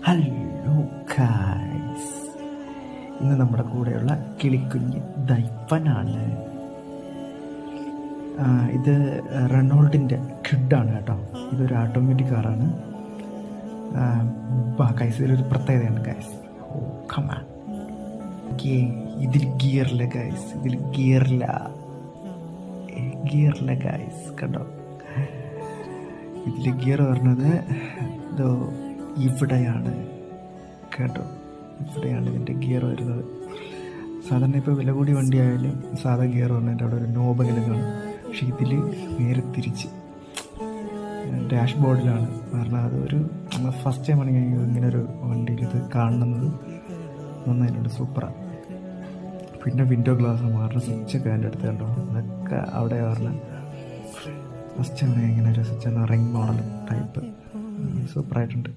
Hello guys, ഇന്ന് നമ്മുടെ കൂടെയുള്ള കിളിക്കുഞ്ഞ് ദൈപ്പനാണ്. ഇത് റെനോൾഡിൻ്റെ കിഡാണ് കേട്ടോ. ഇതൊരു ഓട്ടോമാറ്റിക് കാറാണ്. ഗൈസ്, ഇതിലൊരു പ്രത്യേകതയാണ് ഗൈസ്. ഓ കമാൻ, ഇതിൽ ഗിയറില്ല ഗൈസ്, ഇതിൽ ഗിയറില്ല ഗൈസ്. കണ്ടോ, ഇതിൽ ഗിയർ പറഞ്ഞത് ഇതോ ഇവിടെയാണ് കേട്ടോ. ഇവിടെയാണ് ഇതിൻ്റെ ഗിയർ വരുന്നത്. സാധാരണ ഇപ്പോൾ വില കൂടി വണ്ടിയായാലും സാധാ ഗിയർ പറഞ്ഞതിൻ്റെ അവിടെ ഒരു നോബെങ്കിലും കാണും. പക്ഷെ ഇതിൽ നേരെ തിരിച്ച് ഡാഷ് ബോർഡിലാണ്. കാരണം അതൊരു ഫസ്റ്റ് ടൈമാണ് ഞാൻ ഇങ്ങനെ ഒരു വണ്ടിയിൽ ഇത് കാണുന്നത്. നന്നായിട്ടുണ്ട്, സൂപ്പറാണ്. പിന്നെ വിൻഡോ ഗ്ലാസ് മാറുന്ന സ്വിച്ചൊക്കെ അതിൻ്റെ അടുത്ത് കണ്ടോ, അതൊക്കെ അവിടെ പറഞ്ഞ ഫസ്റ്റ് ടൈമാണ് ഇങ്ങനെ ഒരു സ്വിച്ച്, റിംഗ് മോഡൽ ടൈപ്പ്. സൂപ്പറായിട്ടുണ്ട്.